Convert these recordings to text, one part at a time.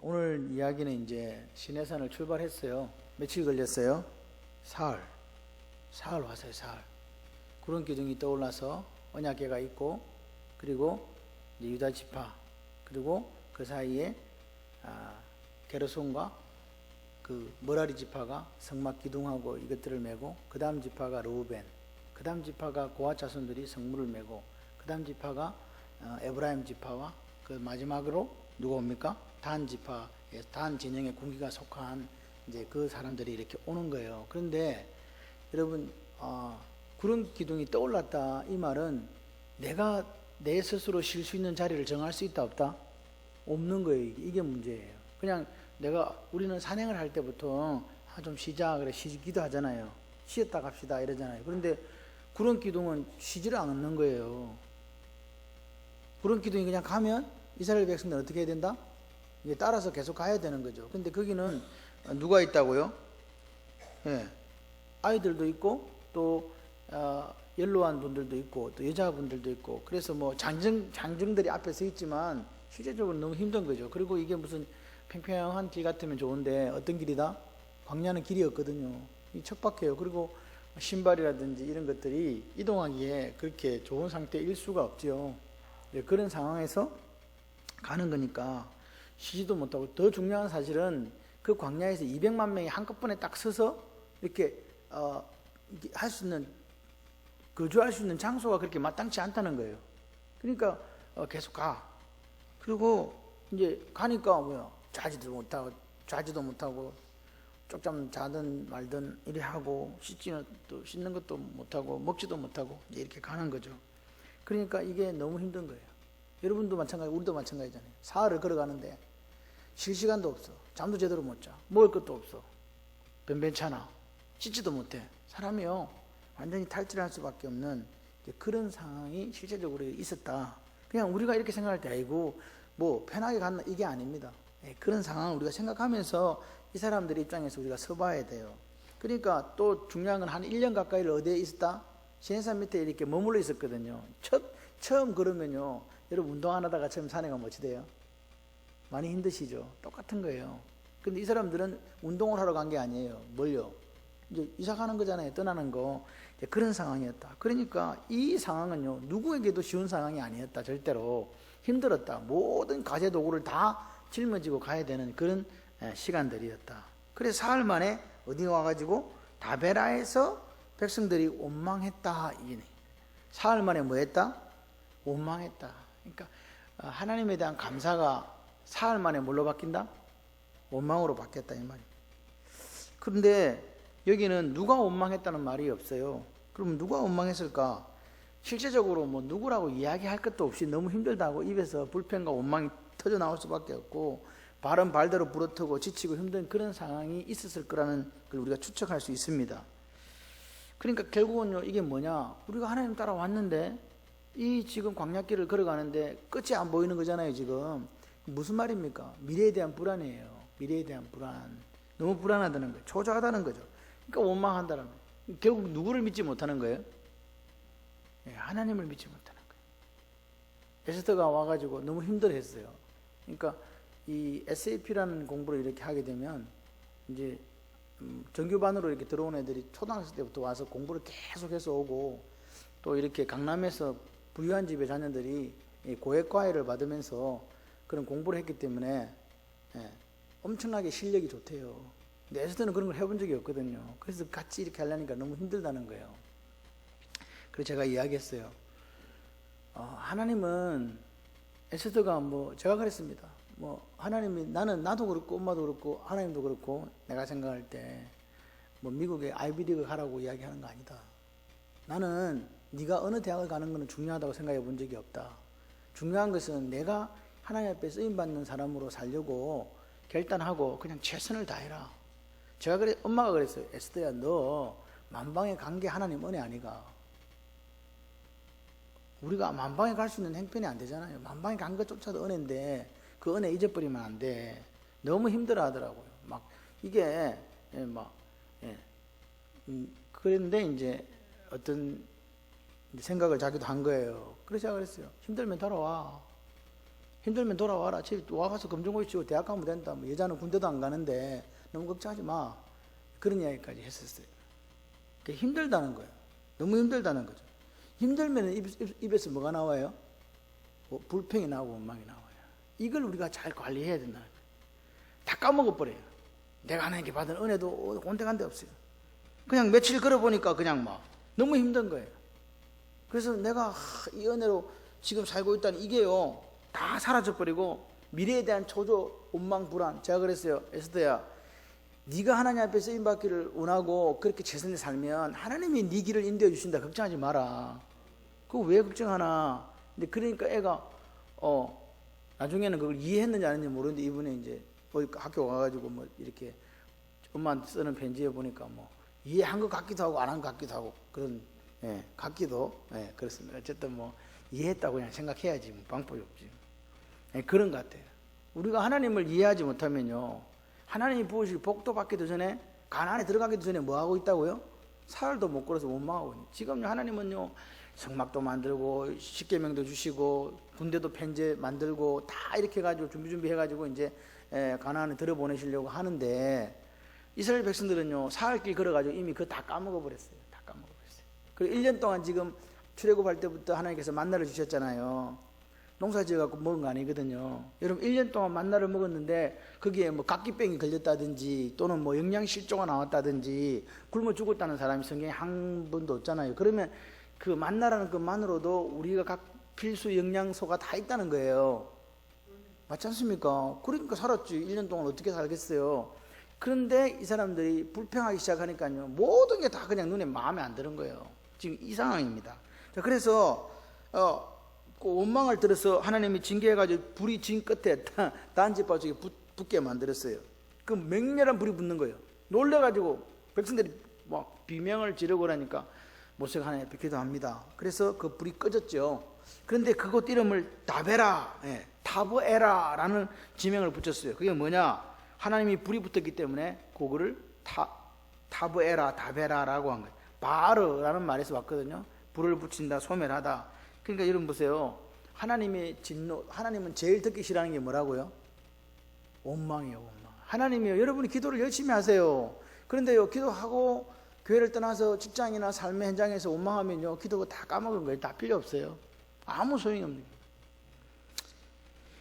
오늘 이야기는 이제 시내산을 출발했어요. 며칠 걸렸어요? 사흘 왔어요. 사흘. 구름 기둥이 떠올라서 언약궤가 있고, 그리고 이제 유다 지파, 그리고 그 사이에 게르손과 그 머라리 지파가 성막 기둥하고 이것들을 메고, 그 다음 지파가 르우벤, 그 다음 지파가 고핫 자손들이 성물을 메고, 그 다음 지파가 에브라임 지파와, 그 마지막으로 누가 옵니까? 단 지파, 단 진영의 군기가 속한 이제 그 사람들이 이렇게 오는 거예요. 그런데 여러분, 구름 기둥이 떠올랐다, 이 말은 내가 내 스스로 쉴 수 있는 자리를 정할 수 있다 없다? 없는 거예요. 이게 문제예요. 그냥 우리는 산행을 할 때부터 좀 쉬자 그래 쉬기도 하잖아요. 쉬었다 갑시다 이러잖아요. 그런데 구름 기둥은 쉬지를 않는 거예요. 구름 기둥이 그냥 가면 이스라엘 백성들은 어떻게 해야 된다? 이게 따라서 계속 가야 되는 거죠. 근데 거기는 누가 있다고요? 예, 아이들도 있고, 또 연로한 분들도 있고, 또 여자분들도 있고, 그래서 뭐 장정들이 앞에 서 있지만 실제적으로 너무 힘든 거죠. 그리고 이게 무슨 평평한 길 같으면 좋은데 어떤 길이다? 광야는 길이 없거든요. 이 척박해요. 그리고 신발이라든지 이런 것들이 이동하기에 그렇게 좋은 상태일 수가 없죠. 그런 상황에서 가는 거니까 쉬지도 못하고, 더 중요한 사실은 그 광야에서 200만 명이 한꺼번에 딱 서서 이렇게 할 수 있는, 거주할 수 있는 장소가 그렇게 마땅치 않다는 거예요. 그러니까 계속 가. 그리고 이제 가니까 자지도 못하고 쪽잠 자든 말든 이래 하고, 씻는 것도 못하고 먹지도 못하고 이렇게 가는 거죠. 그러니까 이게 너무 힘든 거예요. 여러분도 마찬가지, 우리도 마찬가지잖아요. 사흘을 걸어가는데 쉴 시간도 없어. 잠도 제대로 못 자. 먹을 것도 없어. 변변찮아. 씻지도 못해. 사람이요, 완전히 탈출할 수밖에 없는 그런 상황이 실제적으로 있었다. 그냥 우리가 이렇게 생각할 때 아이고 뭐 편하게 갔나, 이게 아닙니다. 그런 상황을 우리가 생각하면서 이 사람들의 입장에서 우리가 서봐야 돼요. 그러니까 또 중요한 건 한 1년 가까이를 어디에 있었다? 시내산 밑에 이렇게 머물러 있었거든요. 처음 그러면요, 여러분 운동 안 하다가 처음 산에 가면 어찌 돼요? 많이 힘드시죠? 똑같은 거예요. 근데 이 사람들은 운동을 하러 간 게 아니에요. 뭘요? 이제 이사 가는 거잖아요. 떠나는 거. 그런 상황이었다. 그러니까 이 상황은요, 누구에게도 쉬운 상황이 아니었다. 절대로 힘들었다. 모든 가재 도구를 다 짊어지고 가야 되는 그런 시간들이었다. 그래서 사흘 만에 어디 와가지고 다베라에서 백성들이 원망했다. 사흘 만에 뭐 했다? 원망했다. 그러니까 하나님에 대한 감사가 사흘 만에 뭘로 바뀐다? 원망으로 바뀌었다, 이 말이에요. 그런데 여기는 누가 원망했다는 말이 없어요. 그럼 누가 원망했을까? 실제적으로 뭐 누구라고 이야기할 것도 없이 너무 힘들다고 입에서 불평과 원망이 터져 나올 수밖에 없고, 발은 발대로 부러뜨고 지치고 힘든 그런 상황이 있었을 거라는 걸 우리가 추측할 수 있습니다. 그러니까 결국은요, 이게 뭐냐? 우리가 하나님 따라 왔는데 이 지금 광야길을 걸어가는데 끝이 안 보이는 거잖아요. 지금 무슨 말입니까? 미래에 대한 불안이에요. 미래에 대한 불안. 너무 불안하다는 거예요. 초조하다는 거죠. 그러니까 원망한다는 거예요. 결국 누구를 믿지 못하는 거예요? 하나님을 믿지 못하는 거예요. 에스더가 와가지고 너무 힘들어했어요. 그러니까 이 SAP라는 공부를 이렇게 하게 되면 이제 정규반으로 이렇게 들어온 애들이 초등학생 때부터 와서 공부를 계속해서 오고, 또 이렇게 강남에서 부유한 집의 자녀들이 고액과외를 받으면서 그런 공부를 했기 때문에 엄청나게 실력이 좋대요. 근데 에스더는 그런 걸 해본 적이 없거든요. 그래서 같이 이렇게 하려니까 너무 힘들다는 거예요. 그래서 제가 이야기했어요. 하나님은, 에스더가 제가 그랬습니다. 하나님이, 나도 그렇고 엄마도 그렇고 하나님도 그렇고 내가 생각할 때 미국에 아이비리그 가라고 이야기하는 거 아니다. 나는 네가 어느 대학을 가는 것은 중요하다고 생각해 본 적이 없다. 중요한 것은 내가 하나님 앞에 쓰임받는 사람으로 살려고 결단하고 그냥 최선을 다해라. 엄마가 그랬어요. 에스더야, 너 만방에 간 게 하나님 은혜 아니가? 우리가 만방에 갈 수 있는 행편이 안 되잖아요. 만방에 간 것조차도 은혜인데 그 은혜 잊어버리면 안 돼. 너무 힘들어 하더라고요. 그런데 이제 어떤 생각을 자기도 한 거예요. 그래서 제가 그랬어요. 힘들면 돌아와. 힘들면 돌아와라. 집에 와가서 검정고시 치고 대학 가면 된다. 뭐 여자는 군대도 안 가는데 너무 걱정하지 마. 그런 이야기까지 했었어요. 그러니까 힘들다는 거예요. 너무 힘들다는 거죠. 힘들면 입에서 뭐가 나와요? 불평이 나오고 원망이 나와요. 이걸 우리가 잘 관리해야 된다는 거예요. 다 까먹어버려요. 내가 하나님께 받은 은혜도 온데간데 없어요. 그냥 며칠 걸어보니까 그냥 막 너무 힘든 거예요. 그래서 내가 이 은혜로 지금 살고 있다는 이게요 다 사라져버리고 미래에 대한 초조, 원망, 불안. 제가 그랬어요. 에스더야, 네가 하나님 앞에 쓰임받기를 원하고 그렇게 최선을 살면 하나님이 네 길을 인도해 주신다. 걱정하지 마라. 그거 왜 걱정하나. 근데 그러니까 애가 나중에는 그걸 이해했는지 안 했는지 모르는데 이분이 이제 학교 가가지고 뭐 이렇게 엄마한테 쓰는 편지에 보니까 뭐 이해한 것 같기도 하고 안 한 것 같기도 하고 그런 같기도 그렇습니다. 어쨌든 뭐 이해했다고 그냥 생각해야지 뭐 방법이 없지. 그런 것 같아요. 우리가 하나님을 이해하지 못하면요 하나님이 부으실 복도 받기도 전에 가나안에 들어가기도 전에 뭐 하고 있다고요? 사흘도 못 걸어서 원망하고 있는. 지금 하나님은요 성막도 만들고 십계명도 주시고 군대도 편제 만들고 다 이렇게 해가지고 준비해가지고 이제 가나안에 들어보내시려고 하는데 이스라엘 백성들은요 사흘길 걸어가지고 이미 그거 다 까먹어버렸어요. 다 까먹어버렸어요. 그리고 1년 동안 지금 출애굽할 때부터 하나님께서 만나를 주셨잖아요. 농사 지어갖고 먹은 거 아니거든요. 여러분 1년 동안 만나를 먹었는데 거기에 뭐 각기병이 걸렸다든지 또는 뭐 영양실조가 나왔다든지 굶어 죽었다는 사람이 성경에 한 분도 없잖아요. 그러면 그 만나라는 것만으로도 우리가 각 필수 영양소가 다 있다는 거예요. 맞지 않습니까? 그러니까 살았지. 1년 동안 어떻게 살겠어요. 그런데 이 사람들이 불평하기 시작하니까요 모든 게 다 그냥 눈에 마음에 안 드는 거예요. 지금 이 상황입니다. 자, 그래서 그 원망을 들어서 하나님이 징계해가지고 불이 진 끝에 단지파 쪽에 붙게 만들었어요. 그 맹렬한 불이 붙는 거예요. 놀래가지고 백성들이 막 비명을 지르고 그러니까 모세가 하나님 앞에 기도합니다. 그래서 그 불이 꺼졌죠. 그런데 그곳 이름을 다베라, 타브에라라는 지명을 붙였어요. 그게 뭐냐? 하나님이 불이 붙었기 때문에 그거를 타브에라, 다베라라고 한 거예요. 바르라는 말에서 왔거든요. 불을 붙인다, 소멸하다. 그러니까 여러분 보세요. 하나님의 진노, 하나님은 제일 듣기 싫어하는 게 뭐라고요? 원망이에요, 원망. 하나님이요, 여러분이 기도를 열심히 하세요. 그런데요, 기도하고 교회를 떠나서 직장이나 삶의 현장에서 원망하면요, 기도가 다 까먹은 거예요. 다 필요 없어요. 아무 소용이 없는 거예요.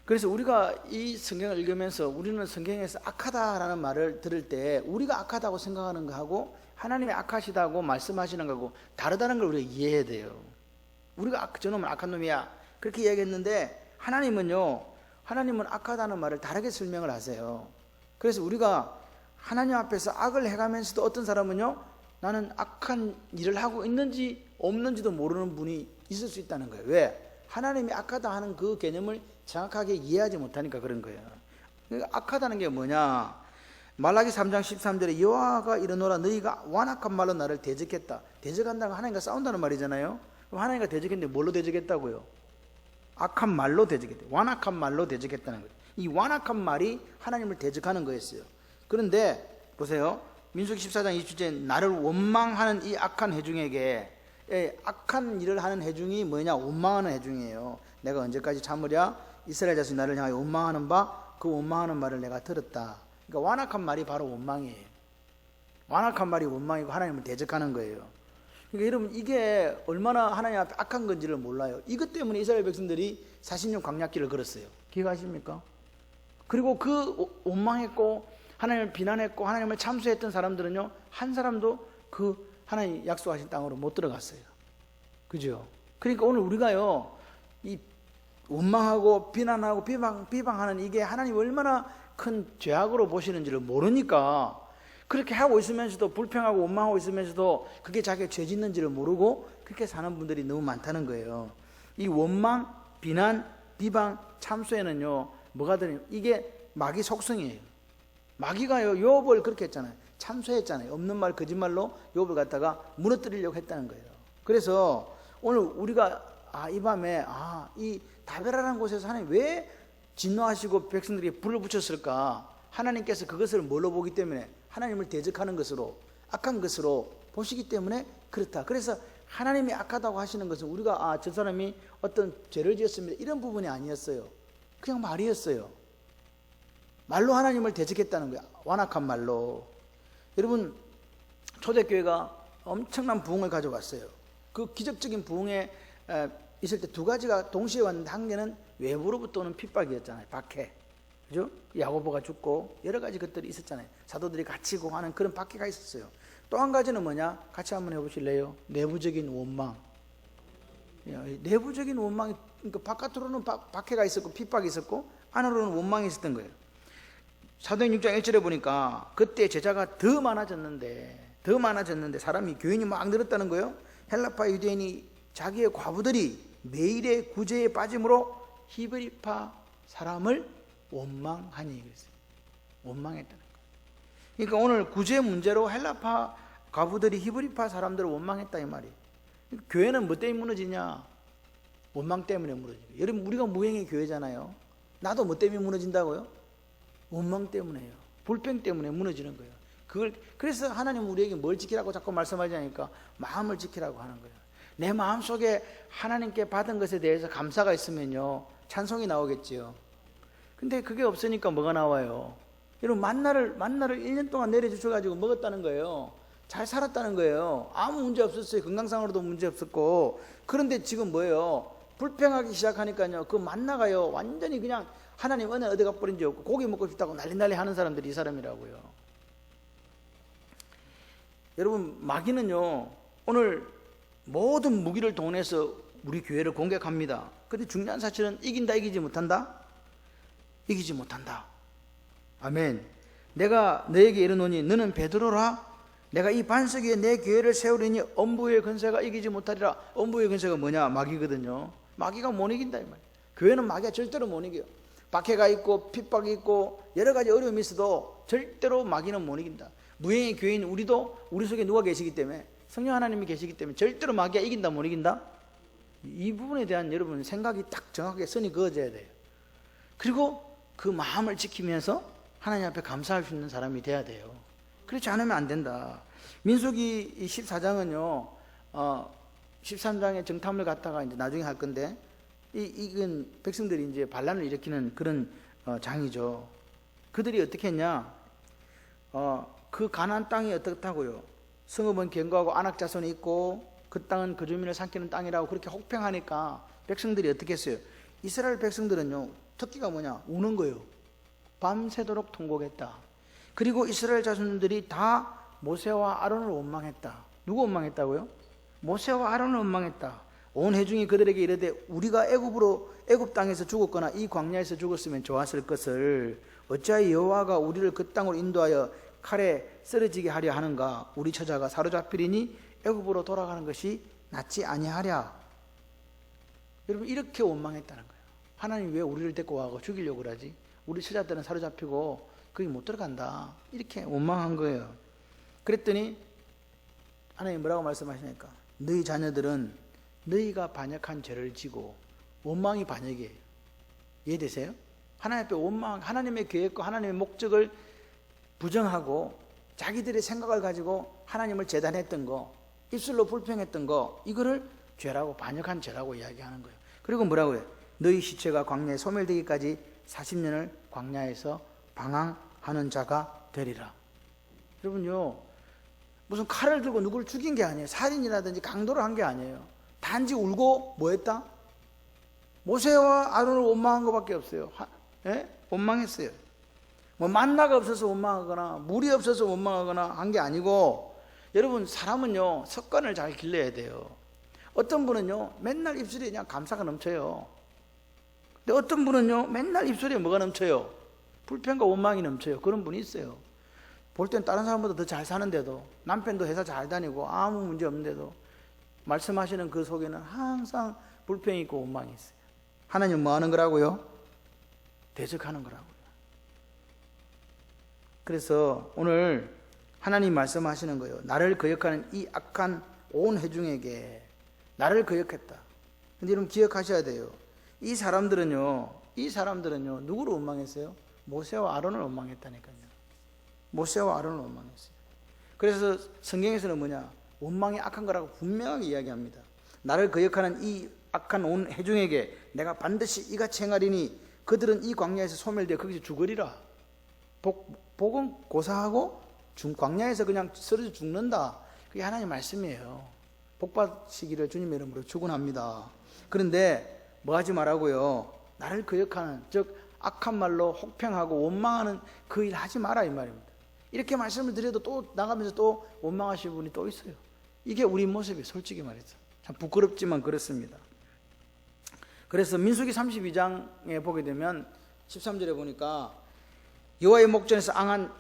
그래서 우리가 이 성경을 읽으면서 우리는 성경에서 악하다라는 말을 들을 때 우리가 악하다고 생각하는 거하고 하나님이 악하시다고 말씀하시는 거하고 다르다는 걸 우리가 이해해야 돼요. 우리가 저놈은 악한 놈이야 그렇게 이야기했는데 하나님은 악하다는 말을 다르게 설명을 하세요. 그래서 우리가 하나님 앞에서 악을 해가면서도 어떤 사람은요 나는 악한 일을 하고 있는지 없는지도 모르는 분이 있을 수 있다는 거예요. 왜? 하나님이 악하다 하는 그 개념을 정확하게 이해하지 못하니까 그런 거예요. 그러니까 악하다는 게 뭐냐? 말라기 3장 13절에 여호와가 이르노라 너희가 완악한 말로 나를 대적했다. 대적한다는 건 하나님과 싸운다는 말이잖아요. 그럼 하나님과 대적했는데 뭘로 대적했다고요? 악한 말로 대적했다. 완악한 말로 대적했다는 거예요. 이 완악한 말이 하나님을 대적하는 거였어요. 그런데 보세요. 민수기 14장 20절에 나를 원망하는 이 악한 회중에게 악한 일을 하는 회중이 뭐냐? 원망하는 회중이에요. 내가 언제까지 참으랴? 이스라엘 자손이 나를 향하여 원망하는 바 그 원망하는 말을 내가 들었다. 그러니까 완악한 말이 바로 원망이에요. 완악한 말이 원망이고 하나님을 대적하는 거예요. 그러니까 여러분 이게 얼마나 하나님 앞에 악한 건지를 몰라요. 이것 때문에 이스라엘 백성들이 40년 광야길을 걸었어요. 기억하십니까? 그리고 그 원망했고 하나님을 비난했고 하나님을 참수했던 사람들은요 한 사람도 그 하나님 약속하신 땅으로 못 들어갔어요. 그죠? 그러니까 오늘 우리가요 이 원망하고 비난하고 비방하는 이게 하나님 얼마나 큰 죄악으로 보시는지를 모르니까 그렇게 하고 있으면서도 불평하고 원망하고 있으면서도 그게 자기가 죄 짓는지를 모르고 그렇게 사는 분들이 너무 많다는 거예요. 이 원망, 비난, 비방, 참수에는요 뭐가 들어요? 이게 마귀 속성이에요. 마귀가요 욥을 그렇게 했잖아요. 참수했잖아요. 없는 말 거짓말로 욥을 갖다가 무너뜨리려고 했다는 거예요. 그래서 오늘 우리가 이 밤에 이 다베라라는 곳에서 하나님 왜 진노하시고 백성들에게 불을 붙였을까? 하나님께서 그것을 뭘로 보기 때문에 하나님을 대적하는 것으로 악한 것으로 보시기 때문에 그렇다. 그래서 하나님이 악하다고 하시는 것은 우리가 저 사람이 어떤 죄를 지었습니다 이런 부분이 아니었어요. 그냥 말이었어요. 말로 하나님을 대적했다는 거야. 완악한 말로. 여러분, 초대교회가 엄청난 부흥을 가져왔어요. 그 기적적인 부흥에 있을 때 두 가지가 동시에 왔는데, 한 개는 외부로부터 오는 핍박이었잖아요. 박해. 그죠? 야고보가 죽고 여러 가지 것들이 있었잖아요. 사도들이 갇히고 하는 그런 박해가 있었어요. 또 한 가지는 뭐냐? 같이 한번 해보실래요? 내부적인 원망. 내부적인 원망이, 그러니까 바깥으로는 박해가 있었고 핍박이 있었고 안으로는 원망이 있었던 거예요. 사도행 6장 1절에 보니까 그때 제자가 더 많아졌는데 사람이, 교인이 막 늘었다는 거예요. 헬라파 유대인이 자기의 과부들이 매일의 구제에 빠짐으로 히브리파 사람을 원망하니 그랬어요. 원망했다는 거예요. 그러니까 오늘 구제 문제로 헬라파 과부들이 히브리파 사람들을 원망했다 이 말이에요. 교회는 뭐 때문에 무너지냐? 원망 때문에 무너지죠. 여러분, 우리가 무행의 교회잖아요. 나도 뭐 때문에 무너진다고요? 원망 때문에요. 불평 때문에 무너지는 거예요. 그래서 하나님은 우리에게 뭘 지키라고 자꾸 말씀하지 않으니까 마음을 지키라고 하는 거예요. 내 마음속에 하나님께 받은 것에 대해서 감사가 있으면요, 찬송이 나오겠지요. 근데 그게 없으니까 뭐가 나와요? 여러분, 만나를 1년 동안 내려주셔가지고 먹었다는 거예요. 잘 살았다는 거예요. 아무 문제 없었어요. 건강상으로도 문제 없었고. 그런데 지금 뭐예요? 불평하기 시작하니까요, 그 만나가요, 완전히 그냥 하나님 은혜 어디가 뿌린지 없고 고기 먹고 싶다고 난리 하는 사람들이 이 사람이라고요. 여러분, 마귀는요, 오늘 모든 무기를 동원해서 우리 교회를 공격합니다. 그런데 중요한 사실은 이긴다, 이기지 못한다? 이기지 못한다. 아멘. 내가 너에게 이르노니 너는 베드로라. 내가 이 반석 위에 내 교회를 세우리니 엄부의 권세가 이기지 못하리라. 엄부의 권세가 뭐냐? 마귀거든요. 마귀가 못 이긴다 이 말이에요. 교회는 마귀가 절대로 못 이겨요. 박해가 있고 핍박이 있고 여러 가지 어려움이 있어도 절대로 마귀는 못 이긴다. 무행의 교인 우리도 우리 속에 누가 계시기 때문에, 성령 하나님이 계시기 때문에 절대로 마귀가 이긴다 못 이긴다? 이 부분에 대한 여러분 생각이 딱 정확하게 선이 그어져야 돼요. 그리고 그 마음을 지키면서 하나님 앞에 감사할 수 있는 사람이 돼야 돼요. 그렇지 않으면 안 된다. 민수기 14장은요 13장의 정탐을 갖다가 이제 나중에 할 건데, 이건 백성들이 이제 반란을 일으키는 그런 장이죠. 그들이 어떻게 했냐? 그 가나안 땅이 어떻다고요? 성읍은 견고하고 안악 자손이 있고 그 땅은 그 주민을 삼키는 땅이라고 그렇게 혹평하니까 백성들이 어떻게 했어요? 이스라엘 백성들은요, 특기가 뭐냐? 우는 거예요. 밤새도록 통곡했다. 그리고 이스라엘 자손들이 다 모세와 아론을 원망했다. 누구 원망했다고요? 모세와 아론을 원망했다. 온 회중이 그들에게 이르되 우리가 애굽 땅에서 죽었거나 이 광야에서 죽었으면 좋았을 것을 어찌하여 여호와가 우리를 그 땅으로 인도하여 칼에 쓰러지게 하려 하는가? 우리 처자가 사로잡히리니 애굽으로 돌아가는 것이 낫지 아니하랴. 여러분, 이렇게 원망했다는 거예요. 하나님 왜 우리를 데리고 와서 죽이려고 그러지? 우리 처자들은 사로잡히고 거기 못 들어간다. 이렇게 원망한 거예요. 그랬더니 하나님 뭐라고 말씀하시니까, 너희 자녀들은 너희가 반역한 죄를 지고, 원망이 반역이에요. 이해되세요? 하나님 앞에 원망, 하나님의 계획과 하나님의 목적을 부정하고 자기들의 생각을 가지고 하나님을 재단했던 거, 입술로 불평했던 거, 이거를 죄라고, 반역한 죄라고 이야기하는 거예요. 그리고 뭐라고 해요? 너희 시체가 광야에 소멸되기까지 40년을 광야에서 방황하는 자가 되리라. 여러분요, 무슨 칼을 들고 누구를 죽인 게 아니에요. 살인이라든지 강도를 한 게 아니에요. 단지 울고 뭐 했다? 모세와 아론을 원망한 것밖에 없어요. 원망했어요. 뭐 만나가 없어서 원망하거나 물이 없어서 원망하거나 한 게 아니고, 여러분, 사람은요 습관을 잘 길러야 돼요. 어떤 분은요 맨날 입술에 그냥 감사가 넘쳐요. 근데 어떤 분은요 맨날 입술에 뭐가 넘쳐요? 불평과 원망이 넘쳐요. 그런 분이 있어요. 볼 땐 다른 사람보다 더 잘 사는데도, 남편도 회사 잘 다니고 아무 문제 없는데도 말씀하시는 그 속에는 항상 불평이 있고 원망이 있어요. 하나님 뭐 하는 거라고요? 대적하는 거라고요. 그래서 오늘 하나님 말씀하시는 거예요. 나를 거역하는 이 악한 온 회중에게 나를 거역했다. 근데 여러분 기억하셔야 돼요. 이 사람들은요 누구를 원망했어요? 모세와 아론을 원망했다니까요. 모세와 아론을 원망했어요. 그래서 성경에서는 뭐냐? 원망이 악한 거라고 분명하게 이야기합니다. 나를 거역하는 이 악한 온 회중에게 내가 반드시 이같이 행하리니 그들은 이 광야에서 소멸되어 거기서 죽으리라. 복은 고사하고 광야에서 그냥 쓰러져 죽는다. 그게 하나님 말씀이에요. 복 받으시기를 주님의 이름으로 축원합니다. 그런데 뭐 하지 말라고요? 나를 거역하는, 즉 악한 말로 혹평하고 원망하는 그 일 하지 마라, 이 말입니다. 이렇게 말씀을 드려도 또 나가면서 또 원망하시는 분이 또 있어요. 이게 우리 모습이 솔직히 말해서 참 부끄럽지만 그렇습니다. 그래서 민수기 32장에 보게 되면 13절에 보니까 여호와의 목전에서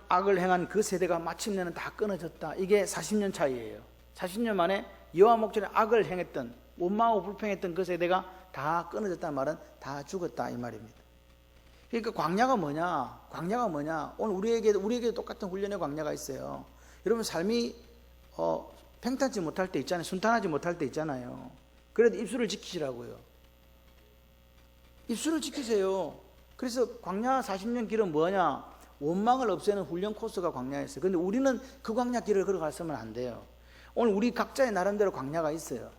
악을 행한 그 세대가 마침내는 다 끊어졌다. 이게 40년 차이예요. 40년 만에 여호와 목전에 악을 행했던, 원망하고 불평했던 그 세대가 다 끊어졌다는 말은 다 죽었다, 이 말입니다. 그러니까 광야가 뭐냐? 광야가 뭐냐? 오늘 우리에게 똑같은 훈련의 광야가 있어요. 여러분 삶이 평탄치 못할 때 있잖아요. 순탄하지 못할 때 있잖아요. 그래도 입술을 지키시라고요. 입술을 지키세요. 그래서 광야 40년 길은 뭐냐? 원망을 없애는 훈련 코스가 광야였어요. 그런데 우리는 그 광야 길을 걸어갔으면 안 돼요. 오늘 우리 각자의 나름대로 광야가 있어요.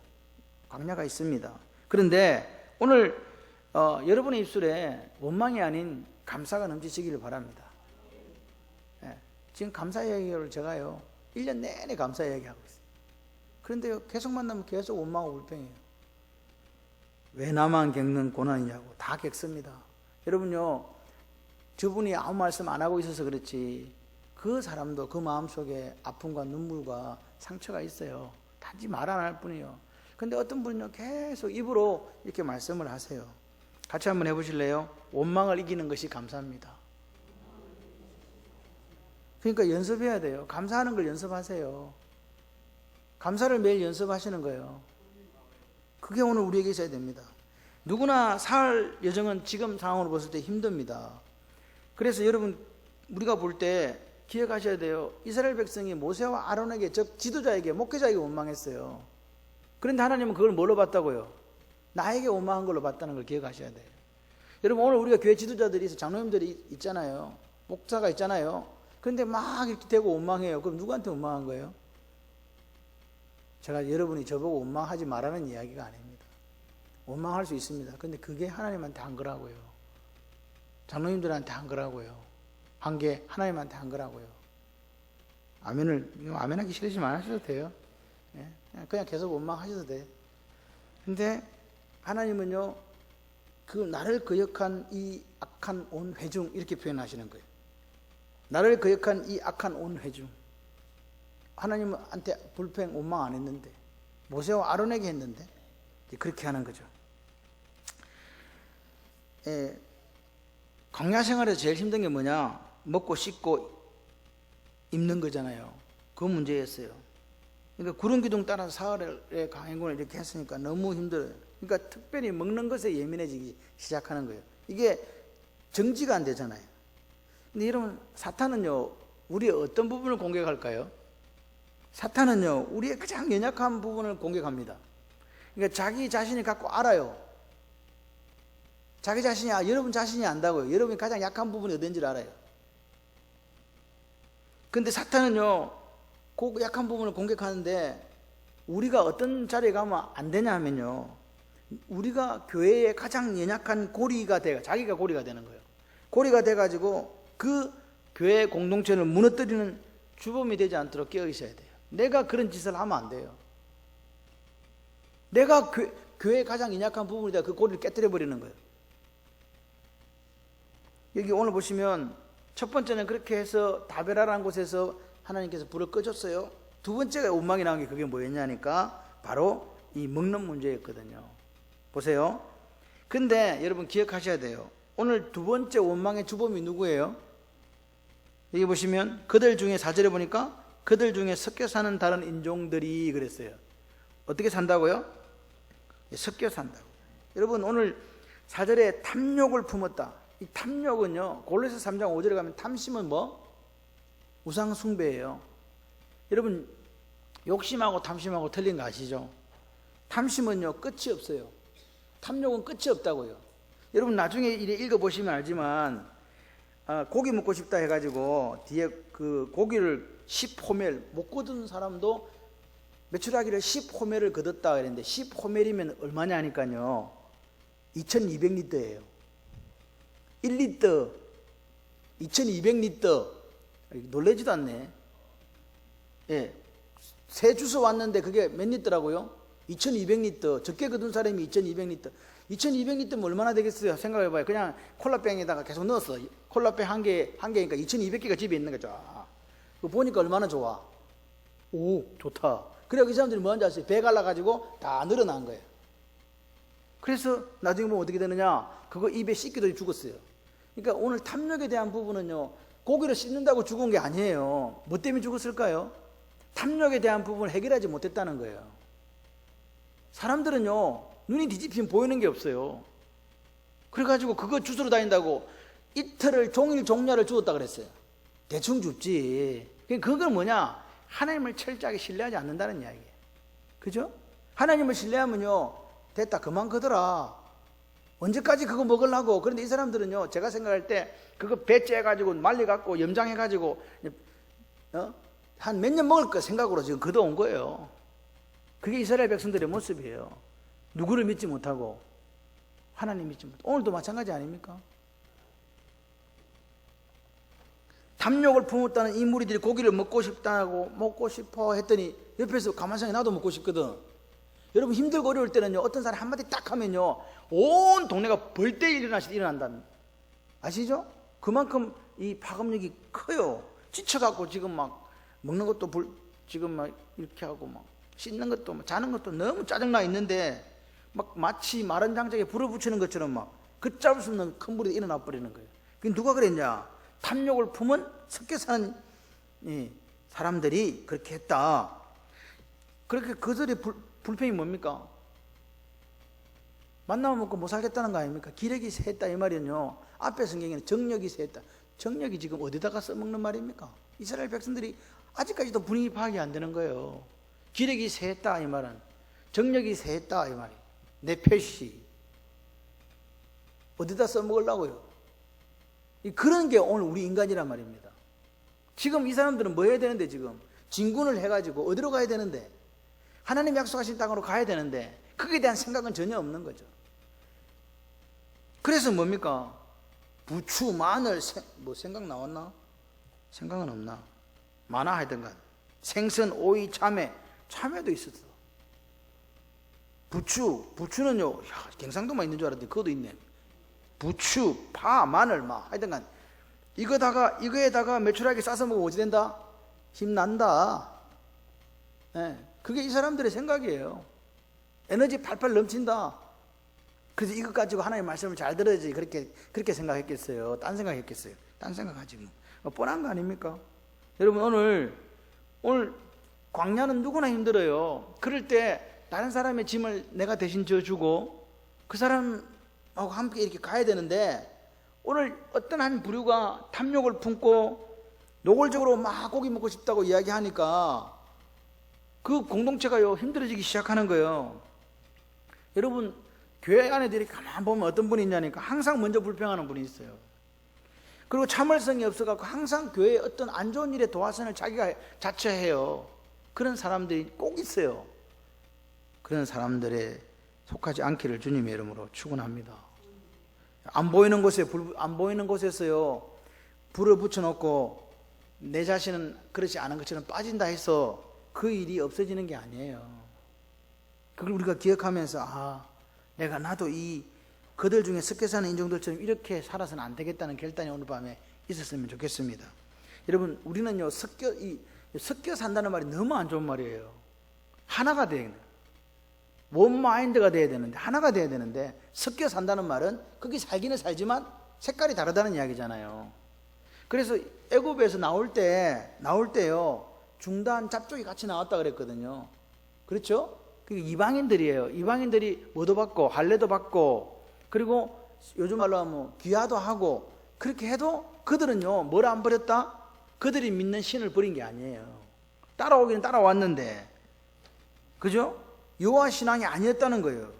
광야가 있습니다. 그런데 오늘 여러분의 입술에 원망이 아닌 감사가 넘치시기를 바랍니다. 예, 지금 감사 이야기를 제가요 1년 내내 감사 이야기하고 있어요. 그런데 계속 만나면 계속 원망하고 불평해요. 왜 나만 겪는 고난이냐고. 다 겪습니다. 여러분요, 저분이 아무 말씀 안 하고 있어서 그렇지 그 사람도 그 마음속에 아픔과 눈물과 상처가 있어요. 단지 말 안 할 뿐이에요. 근데 어떤 분은요 계속 입으로 이렇게 말씀을 하세요. 같이 한번 해보실래요? 원망을 이기는 것이 감사입니다. 그러니까 연습해야 돼요. 감사하는 걸 연습하세요. 감사를 매일 연습하시는 거예요. 그게 오늘 우리에게 있어야 됩니다. 누구나 살 여정은 지금 상황으로 봤을 때 힘듭니다. 그래서 여러분 우리가 볼 때 기억하셔야 돼요. 이스라엘 백성이 모세와 아론에게, 즉 지도자에게, 목회자에게 원망했어요. 그런데 하나님은 그걸 뭘로 봤다고요? 나에게 원망한 걸로 봤다는 걸 기억하셔야 돼요. 여러분 오늘 우리가 교회 지도자들이 있어, 장로님들이 있잖아요. 목사가 있잖아요. 그런데 막 이렇게 되고 원망해요. 그럼 누구한테 원망한 거예요? 제가 여러분이 저보고 원망하지 말라는 이야기가 아닙니다. 원망할 수 있습니다. 그런데 그게 하나님한테 한 거라고요. 장로님들한테 한 거라고요. 한 게 하나님한테 한 거라고요. 아멘하기 싫으시면 안 하셔도 돼요. 그냥 계속 원망하셔도 돼. 근데 하나님은요, 그 나를 거역한 이 악한 온 회중, 이렇게 표현하시는 거예요. 나를 거역한 이 악한 온 회중. 하나님한테 불평, 원망 안 했는데, 모세와 아론에게 했는데, 그렇게 하는 거죠. 광야 생활에서 제일 힘든 게 뭐냐? 먹고 씻고 입는 거잖아요. 그 문제였어요. 그러니까 구름 기둥 따라서 사흘의 강행군을 이렇게 했으니까 너무 힘들어요. 그러니까 특별히 먹는 것에 예민해지기 시작하는 거예요. 이게 정지가 안 되잖아요. 근데 여러분, 사탄은요, 우리의 어떤 부분을 공격할까요? 사탄은요, 우리의 가장 연약한 부분을 공격합니다. 그러니까 자기 자신이 갖고 알아요. 자기 자신이, 여러분 자신이 안다고요. 여러분이 가장 약한 부분이 어딘지를 알아요. 근데 사탄은요, 그 약한 부분을 공격하는데 우리가 어떤 자리에 가면 안 되냐 하면요, 우리가 교회의 가장 연약한 고리가 자기가 고리가 되는 거예요. 고리가 돼가지고 그 교회 공동체를 무너뜨리는 주범이 되지 않도록 깨어 있어야 돼요. 내가 그런 짓을 하면 안 돼요. 내가 교회의 가장 연약한 부분이다, 그 고리를 깨뜨려 버리는 거예요. 여기 오늘 보시면 첫 번째는 그렇게 해서 다베라라는 곳에서 하나님께서 불을 꺼줬어요. 두 번째가 원망이 나온 게 그게 뭐였냐니까 바로 이 먹는 문제였거든요. 보세요. 근데 여러분 기억하셔야 돼요. 오늘 두 번째 원망의 주범이 누구예요? 여기 보시면 그들 중에 4절에 보니까 그들 중에 섞여 사는 다른 인종들이 그랬어요. 어떻게 산다고요? 섞여 산다고. 여러분 오늘 4절에 탐욕을 품었다. 이 탐욕은요, 골로새 3장 5절에 가면 탐심은 뭐? 우상 숭배예요. 여러분 욕심하고 탐심하고 틀린 거 아시죠? 탐심은요 끝이 없어요. 탐욕은 끝이 없다고요. 여러분 나중에 읽어보시면 알지만 고기 먹고 싶다 해가지고 뒤에 그 고기를 10호멜 못 거둔 사람도 매출하기를 10호멜을 거뒀다 그랬는데 10호멜이면 얼마냐 하니까요 2200리터예요. 1리터, 2200리터. 놀라지도 않네. 예. 새 주스 왔는데 그게 몇 리터라고요? 2200리터. 적게 거둔 사람이 2200리터. 2200리터면 얼마나 되겠어요? 생각해봐요. 그냥 콜라병에다가 계속 넣었어. 콜라병 한 개니까 2200개가 집에 있는 거죠. 그거 보니까 얼마나 좋아. 오, 좋다. 그래서 이 사람들이 뭐 하는지 아세요? 배 갈라가지고 다 늘어난 거예요. 그래서 나중에 보면 어떻게 되느냐? 그거 입에 씻기도 죽었어요. 그러니까 오늘 탐욕에 대한 부분은요, 고기를 씹는다고 죽은 게 아니에요. 뭐 때문에 죽었을까요? 탐욕에 대한 부분을 해결하지 못했다는 거예요. 사람들은요, 눈이 뒤집히면 보이는 게 없어요. 그래가지고 그거 주스로 다닌다고 이틀을 종일 종려를 주었다 그랬어요. 대충 줍지. 그건 뭐냐? 하나님을 철저하게 신뢰하지 않는다는 이야기예요. 그죠? 하나님을 신뢰하면요, 됐다, 그만 거더라. 언제까지 그거 먹으려고. 그런데 이 사람들은요, 제가 생각할 때 그거 배 째가지고 말려갖고 염장해가지고 한 몇 년 먹을 거 생각으로 지금 걷어온 거예요. 그게 이스라엘 백성들의 모습이에요. 누구를 믿지 못하고 하나님 믿지 못하고. 오늘도 마찬가지 아닙니까? 탐욕을 품었다는 이 무리들이 고기를 먹고 싶다고 먹고 싶어 했더니 옆에서 가만히 생각해, 나도 먹고 싶거든. 여러분 힘들고 어려울 때는요, 어떤 사람 한마디 딱 하면요, 온 동네가 벌떼 일어난다는, 아시죠? 그만큼 이 파급력이 커요. 지쳐갖고 지금 막 먹는 것도 지금 막 이렇게 하고 막 씻는 것도 막 자는 것도 너무 짜증나 있는데 막 마치 마른 장작에 불을 붙이는 것처럼 막 걷잡을 수 없는 큰 불이 일어나 버리는 거예요. 그게 누가 그랬냐? 탐욕을 품은 섞여 사는 사람들이 그렇게 했다. 그렇게 그들의 불평이 뭡니까? 만나면 먹고 못 살겠다는 거 아닙니까? 기력이 쇠했다 이 말이는요, 앞에 성경에는 정력이 쇠했다. 정력이 지금 어디다가 써먹는 말입니까? 이스라엘 백성들이 아직까지도 분위기 파악이 안 되는 거예요. 기력이 쇠했다 이 말은, 정력이 쇠했다 이 말이, 내 표시 어디다 써먹으려고요? 그런 게 오늘 우리 인간이란 말입니다. 지금 이 사람들은 뭐 해야 되는데, 지금 진군을 해가지고 어디로 가야 되는데, 하나님 약속하신 땅으로 가야 되는데 거기에 대한 생각은 전혀 없는 거죠. 그래서 뭡니까? 부추, 마늘, 뭐 생각 나왔나? 생각은 없나? 많아 하여튼간. 생선, 오이, 참외도 있었어. 부추는요, 경상도만 있는 줄 알았는데 그것도 있네. 부추, 파, 마늘, 하여튼간 이거에다가 매출하게 싸서 먹으면 어찌 된다? 힘난다. 네, 그게 이 사람들의 생각이에요. 에너지 팔팔 넘친다. 그래서 이것 가지고 하나님의 말씀을 잘 들어야지 그렇게 생각했겠어요? 딴 생각했겠어요? 딴 생각하지 뭐. 뻔한 거 아닙니까? 여러분 오늘 광야는 누구나 힘들어요. 그럴 때 다른 사람의 짐을 내가 대신 져주고 그 사람하고 함께 이렇게 가야 되는데, 오늘 어떤 한 부류가 탐욕을 품고 노골적으로 막 고기 먹고 싶다고 이야기하니까 그 공동체가요 힘들어지기 시작하는 거예요. 여러분 교회 안에들이 가만 보면 어떤 분이 있냐니까 항상 먼저 불평하는 분이 있어요. 그리고 참을성이 없어갖고 항상 교회에 어떤 안 좋은 일에 도화선을 자기가 자처해요. 그런 사람들이 꼭 있어요. 그런 사람들에 속하지 않기를 주님의 이름으로 축원합니다. 안 보이는 곳에서요 불을 붙여놓고 내 자신은 그렇지 않은 것처럼 빠진다 해서 그 일이 없어지는 게 아니에요. 그걸 우리가 기억하면서 나도 이 그들 중에 섞여 사는 인종들처럼 이렇게 살아서는 안 되겠다는 결단이 오늘 밤에 있었으면 좋겠습니다. 여러분 우리는요 섞여 산다는 말이 너무 안 좋은 말이에요. 하나가 돼야 돼요. 원 마인드가 돼야 되는데, 하나가 돼야 되는데, 섞여 산다는 말은 거기 살기는 살지만 색깔이 다르다는 이야기잖아요. 그래서 애굽에서 나올 때요 중단 잡족이 같이 나왔다 그랬거든요. 그렇죠? 그게 이방인들이에요. 이방인들이 뭐도 받고 할례도 받고, 그리고 요즘 말로 하면 귀화도 하고, 그렇게 해도 그들은요 뭘 안 버렸다? 그들이 믿는 신을 버린 게 아니에요. 따라오기는 따라왔는데, 그죠? 여호와 신앙이 아니었다는 거예요.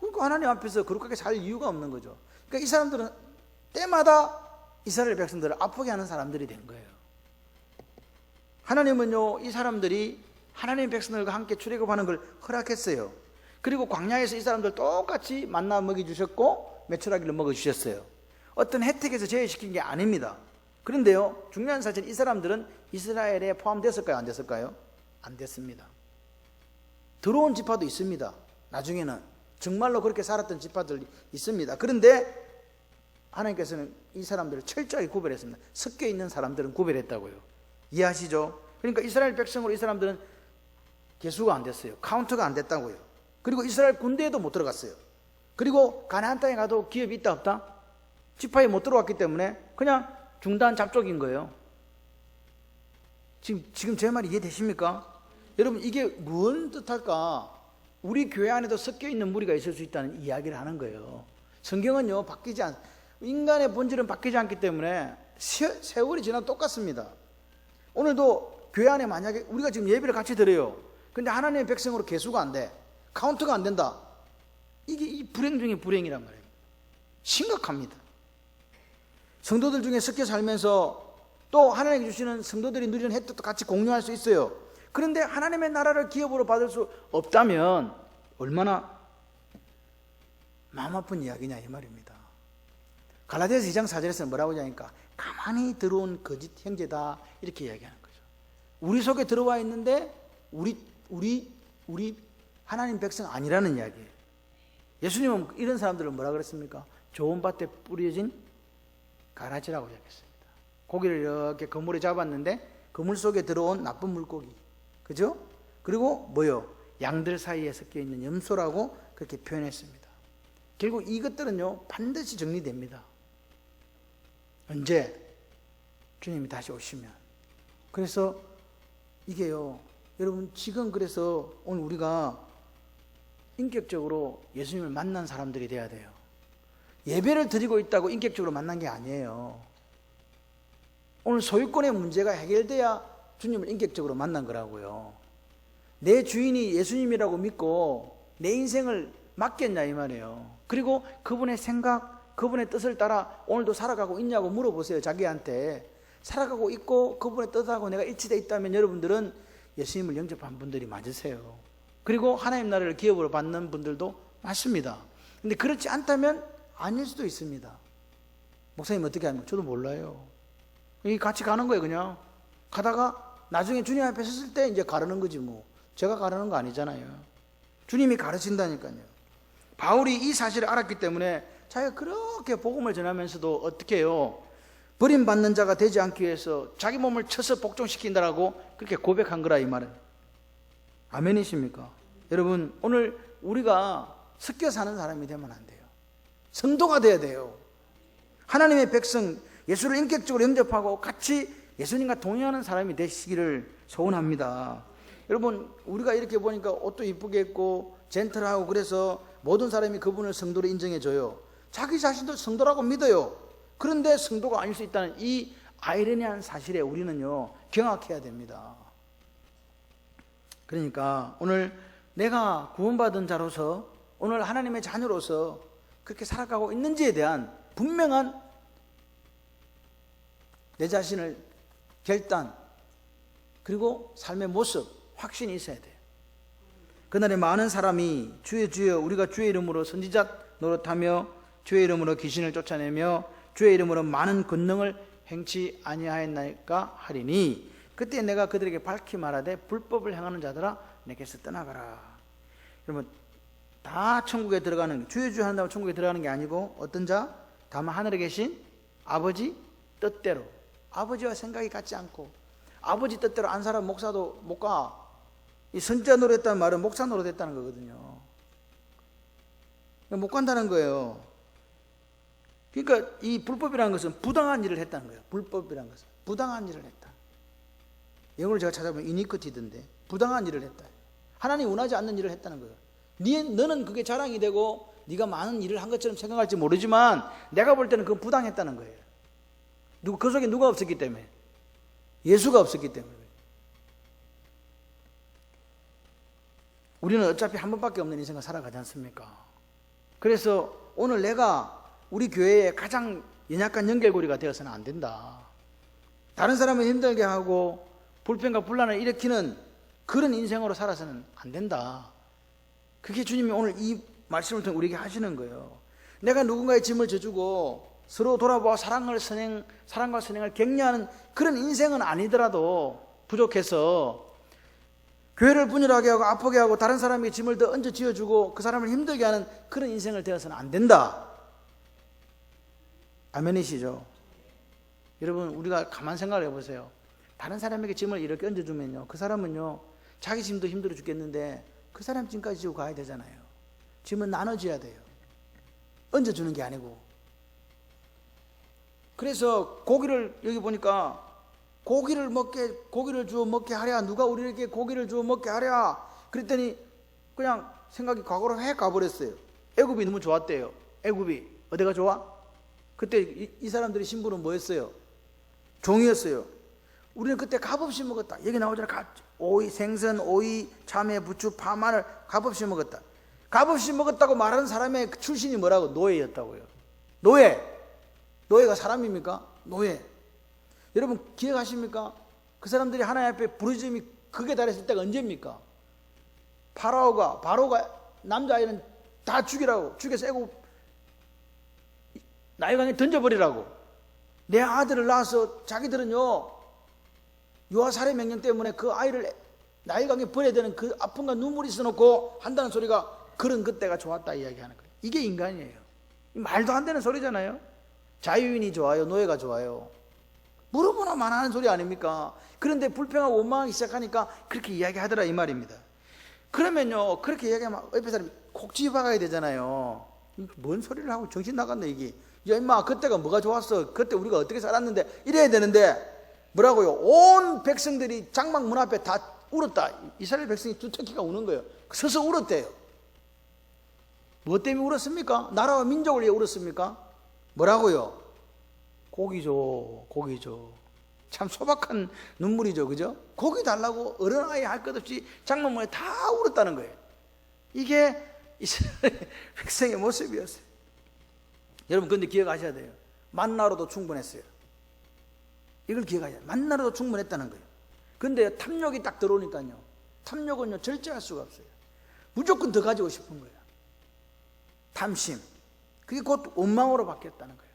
그러니까 하나님 앞에서 거룩하게 살 이유가 없는 거죠. 그러니까 이 사람들은 때마다 이스라엘 백성들을 아프게 하는 사람들이 된 거예요. 하나님은요 이 사람들이 하나님 백성들과 함께 출애굽하는 걸 허락했어요. 그리고 광야에서 이 사람들 똑같이 만나 먹여주셨고 메추라기를 먹여주셨어요. 어떤 혜택에서 제외시킨 게 아닙니다. 그런데요, 중요한 사실, 이 사람들은 이스라엘에 포함됐을까요? 안 됐을까요? 안 됐습니다. 들어온 지파도 있습니다. 나중에는 정말로 그렇게 살았던 지파들 있습니다. 그런데 하나님께서는 이 사람들을 철저하게 구별했습니다. 섞여 있는 사람들은 구별했다고요. 이해하시죠? 그러니까 이스라엘 백성으로 이 사람들은 개수가 안 됐어요. 카운트가 안 됐다고요. 그리고 이스라엘 군대에도 못 들어갔어요. 그리고 가나안 땅에 가도 기업이 있다 없다? 지파에 못 들어왔기 때문에 그냥 중단 잡족인 거예요. 지금 제 말이 이해되십니까? 여러분, 이게 뭔 뜻할까? 우리 교회 안에도 섞여 있는 무리가 있을 수 있다는 이야기를 하는 거예요. 성경은요, 인간의 본질은 바뀌지 않기 때문에 세월이 지나도 똑같습니다. 오늘도 교회 안에 만약에 우리가 지금 예배를 같이 드려요. 근데 하나님의 백성으로 개수가 안 돼. 카운트가 안 된다. 이게 이 불행 중에 불행이란 말이에요. 심각합니다. 성도들 중에 섞여 살면서 또 하나님이 주시는 성도들이 누리는 혜택도 같이 공유할 수 있어요. 그런데 하나님의 나라를 기업으로 받을 수 없다면 얼마나 마음 아픈 이야기냐 이 말입니다. 갈라디아서 2장 4절에서는 뭐라고 하냐니까 가만히 들어온 거짓 형제다 이렇게 이야기하는 거죠. 우리 속에 들어와 있는데 우리 하나님 백성 아니라는 이야기예요. 예수님은 이런 사람들을 뭐라 그랬습니까? 좋은 밭에 뿌려진 가라지라고 이야기했습니다. 고기를 이렇게 그물에 잡았는데 그물 속에 들어온 나쁜 물고기, 그죠? 그리고 뭐요? 양들 사이에 섞여 있는 염소라고 그렇게 표현했습니다. 결국 이것들은요 반드시 정리됩니다. 언제? 주님이 다시 오시면. 그래서 이게요, 여러분, 지금 그래서 오늘 우리가 인격적으로 예수님을 만난 사람들이 돼야 돼요. 예배를 드리고 있다고 인격적으로 만난 게 아니에요. 오늘 소유권의 문제가 해결돼야 주님을 인격적으로 만난 거라고요. 내 주인이 예수님이라고 믿고 내 인생을 맡겼냐 이 말이에요. 그리고 그분의 생각, 그분의 뜻을 따라 오늘도 살아가고 있냐고 물어보세요. 자기한테. 살아가고 있고 그분의 뜻하고 내가 일치되어 있다면 여러분들은 예수님을 영접한 분들이 맞으세요. 그리고 하나님 나라를 기업으로 받는 분들도 맞습니다. 근데 그렇지 않다면 아닐 수도 있습니다. 목사님 어떻게 하는 거예요? 저도 몰라요. 이 같이 가는 거예요. 그냥 가다가 나중에 주님 앞에 섰을 때 이제 가르는 거지 뭐. 제가 가르는 거 아니잖아요. 주님이 가르친다니까요. 바울이 이 사실을 알았기 때문에 자기가 그렇게 복음을 전하면서도 어떻게 해요? 버림받는 자가 되지 않기 위해서 자기 몸을 쳐서 복종시킨다라고 그렇게 고백한 거라 이 말은. 아멘이십니까? 여러분, 오늘 우리가 섞여 사는 사람이 되면 안 돼요. 성도가 돼야 돼요. 하나님의 백성, 예수를 인격적으로 영접하고 같이 예수님과 동행하는 사람이 되시기를 소원합니다. 여러분, 우리가 이렇게 보니까 옷도 이쁘게 입고 젠틀하고 그래서 모든 사람이 그분을 성도로 인정해줘요. 자기 자신도 성도라고 믿어요. 그런데 성도가 아닐 수 있다는 이 아이러니한 사실에 우리는요 경악해야 됩니다. 그러니까 오늘 내가 구원받은 자로서, 오늘 하나님의 자녀로서 그렇게 살아가고 있는지에 대한 분명한 내 자신을 결단, 그리고 삶의 모습, 확신이 있어야 돼요. 그날에 많은 사람이 주여 주여 우리가 주의 이름으로 선지자 노릇하며 주의 이름으로 귀신을 쫓아내며 주의 이름으로 많은 권능을 행치 아니하였나이까 하리니 그때 내가 그들에게 밝히 말하되 불법을 행하는 자들아 내게서 떠나가라. 여러분, 다 천국에 들어가는, 주여 주여 한다고 천국에 들어가는 게 아니고 어떤 자? 다만 하늘에 계신 아버지 뜻대로, 아버지와 생각이 같지 않고 아버지 뜻대로 안 살아 목사도 못 가. 이 선지자 노릇했다는 말은 목사 노릇했다는 거거든요. 못 간다는 거예요. 그러니까 이 불법이라는 것은 부당한 일을 했다는 거예요. 불법이라는 것은 부당한 일을 했다. 영어를 제가 찾아보면 이니커티던데 부당한 일을 했다. 하나님 원하지 않는 일을 했다는 거예요. 너는 그게 자랑이 되고 네가 많은 일을 한 것처럼 생각할지 모르지만 내가 볼 때는 그건 부당했다는 거예요. 그 속에 누가 없었기 때문에, 예수가 없었기 때문에. 우리는 어차피 한 번밖에 없는 인생을 살아가지 않습니까? 그래서 오늘 내가 우리 교회의 가장 연약한 연결고리가 되어서는 안 된다. 다른 사람을 힘들게 하고 불평과 분란을 일으키는 그런 인생으로 살아서는 안 된다. 그게 주님이 오늘 이 말씀을 통해 우리에게 하시는 거예요. 내가 누군가의 짐을 져주고 서로 돌아보아 사랑과 선행을 격려하는 그런 인생은 아니더라도 부족해서 교회를 분열하게 하고 아프게 하고 다른 사람에게 짐을 더 얹어 지어주고 그 사람을 힘들게 하는 그런 인생을 되어서는 안 된다. 아멘이시죠? 여러분, 우리가 가만 생각을 해보세요. 다른 사람에게 짐을 이렇게 얹어주면요, 그 사람은요 자기 짐도 힘들어 죽겠는데 그 사람 짐까지 지고 가야 되잖아요. 짐은 나눠줘야 돼요. 얹어주는 게 아니고. 그래서 고기를, 여기 보니까 고기를 주어 먹게 하랴. 누가 우리에게 고기를 주어 먹게 하랴. 그랬더니 그냥 생각이 과거로 해 가버렸어요. 애굽이 너무 좋았대요. 애굽이 어디가 좋아? 그때 이 사람들의 신분은 뭐였어요? 종이었어요. 우리는 그때 값없이 먹었다. 여기 나오잖아. 오이, 생선, 오이, 참외, 부추, 파, 마늘 값없이 먹었다. 값없이 먹었다고 말하는 사람의 출신이 뭐라고? 노예였다고요. 노예가 사람입니까? 노예. 여러분 기억하십니까? 그 사람들이 하나님 앞에 부르짖음이 극에 달했을 때가 언제입니까? 바로가 남자아이는 다 죽여서 애굽 나일강에 던져버리라고. 내 아들을 낳아서 자기들은요 유아살해 명령 때문에 그 아이를 나일강에 버려야 되는 그 아픔과 눈물이 써놓고 한다는 소리가 그런 그때가 좋았다 이야기하는 거예요. 이게 인간이에요. 말도 안 되는 소리잖아요. 자유인이 좋아요? 노예가 좋아요? 물어보나만 하는 소리 아닙니까? 그런데 불평하고 원망하기 시작하니까 그렇게 이야기하더라 이 말입니다. 그러면요 그렇게 이야기하면 옆에 사람이 콕 집어가야 되잖아요. 뭔 소리를 하고 정신 나갔네 이게. 야 임마 그때가 뭐가 좋았어? 그때 우리가 어떻게 살았는데 이래야 되는데 뭐라고요? 온 백성들이 장막 문 앞에 다 울었다. 이스라엘 백성이 두터키가 우는 거예요. 서서 울었대요. 뭐 때문에 울었습니까? 나라와 민족을 위해 울었습니까? 뭐라고요? 고기 줘. 참 소박한 눈물이죠, 그죠? 고기 달라고 어른아이 할 것 없이 장막문에 다 울었다는 거예요. 이게 이스라엘 백성의 모습이었어요. 여러분 근데 기억하셔야 돼요. 만나로도 충분했어요. 이걸 기억하셔야 돼요. 만나로도 충분했다는 거예요. 근데 탐욕이 딱 들어오니까요, 탐욕은요 절제할 수가 없어요. 무조건 더 가지고 싶은 거예요. 탐심. 그게 곧 원망으로 바뀌었다는 거예요.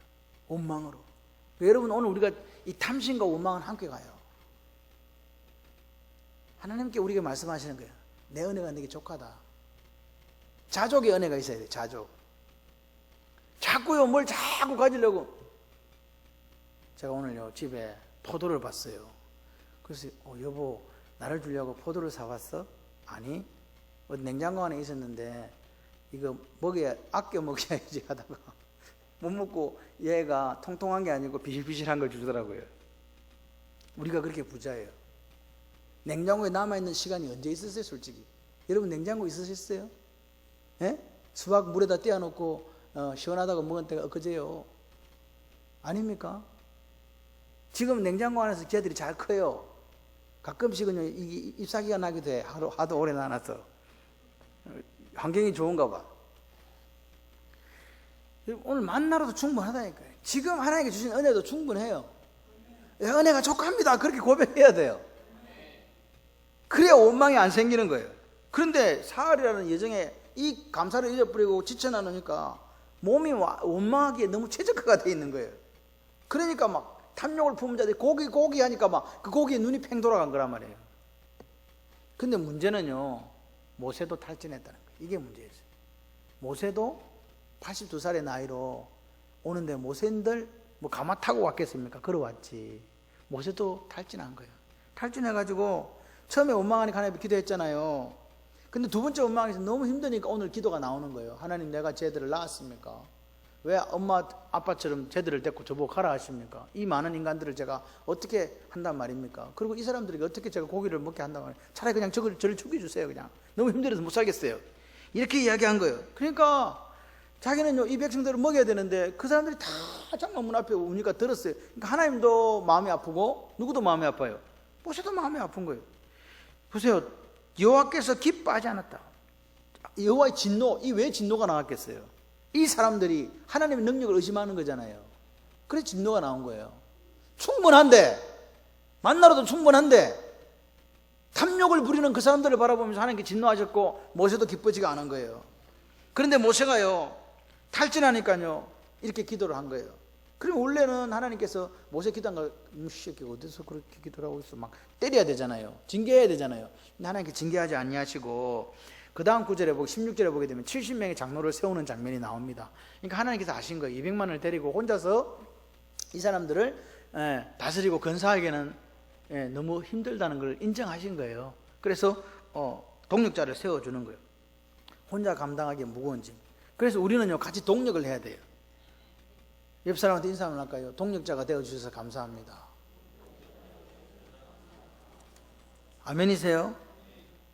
원망으로. 여러분 오늘 우리가 이 탐심과 원망은 함께 가요. 하나님께 우리에게 말씀하시는 거예요. 내 은혜가 내게 족하다. 자족의 은혜가 있어야 돼요. 자족. 자꾸요 뭘 자꾸 가지려고. 제가 오늘요 집에 포도를 봤어요. 그래서 여보 나를 주려고 포도를 사왔어? 아니 어디 냉장고 안에 있었는데 이거 아껴 먹여야지 하다가 못 먹고 얘가 통통한 게 아니고 비실비실한 걸 주더라고요. 우리가 그렇게 부자예요. 냉장고에 남아있는 시간이 언제 있었어요 솔직히? 여러분 냉장고 있으셨어요? 예? 수박 물에다 떼어놓고 시원하다고 먹은 때가 엊그제요. 아닙니까? 지금 냉장고 안에서 걔들이 잘 커요. 가끔씩은요 잎사귀가 나기도 해. 하도 오래 놔놔서 환경이 좋은가 봐. 오늘 만나로도 충분하다니까요. 지금 하나님께 주신 은혜도 충분해요. 은혜가 족합니다. 그렇게 고백해야 돼요. 그래야 원망이 안 생기는 거예요. 그런데 사흘이라는 여정에 이 감사를 잊어버리고 지쳐나니까 몸이 원망하기에 너무 최적화가 되어 있는 거예요. 그러니까 막 탐욕을 품은 자들이 고기 하니까 막 그 고기에 눈이 팽 돌아간 거란 말이에요. 근데 문제는요 모세도 탈진했다는 거예요. 이게 문제였어요. 모세도 82살의 나이로 오는데 모세인들 뭐 가마 타고 왔겠습니까? 걸어왔지. 모세도 탈진한 거예요. 탈진해가지고 처음에 원망하니까 하나님 기도했잖아요. 근데 두 번째 원망에서 너무 힘드니까 오늘 기도가 나오는 거예요. 하나님 내가 쟤들을 낳았습니까? 왜 엄마 아빠처럼 쟤들을 데리고 저보고 가라 하십니까? 이 많은 인간들을 제가 어떻게 한단 말입니까? 그리고 이 사람들에게 어떻게 제가 고기를 먹게 한단 말이에요? 차라리 그냥 저를 죽여주세요. 그냥 너무 힘들어서 못 살겠어요. 이렇게 이야기한 거예요. 그러니까 자기는요 이 백성들을 먹여야 되는데 그 사람들이 다 장막문 앞에 오니까 들었어요. 그러니까 하나님도 마음이 아프고 누구도 마음이 아파요. 모세도 마음이 아픈 거예요. 보세요. 여호와께서 기뻐하지 않았다. 여호와의 진노, 이 왜 진노가 나왔겠어요? 이 사람들이 하나님의 능력을 의심하는 거잖아요. 그래서 진노가 나온 거예요. 충분한데, 만나로도 충분한데 탐욕을 부리는 그 사람들을 바라보면서 하나님께 진노하셨고 모세도 기뻐지가 않은 거예요. 그런데 모세가요 탈진하니까요 이렇게 기도를 한 거예요. 그럼 원래는 하나님께서 모세 기도한 걸 새끼 어디서 그렇게 기도를 하고 있어 막 때려야 되잖아요. 징계해야 되잖아요. 근데 하나님께 징계하지 아니하시고 그 다음 9절에 보고 16절에 보게 되면 70명의 장로를 세우는 장면이 나옵니다. 그러니까 하나님께서 아신 거예요. 200만을 데리고 혼자서 이 사람들을 다스리고 건사하기에는 너무 힘들다는 걸 인정하신 거예요. 그래서 동력자를 세워주는 거예요. 혼자 감당하기 무거운 짐. 그래서 우리는요 같이 동력을 해야 돼요. 옆 사람한테 인사 한번 할까요? 동력자가 되어주셔서 감사합니다. 아멘이세요?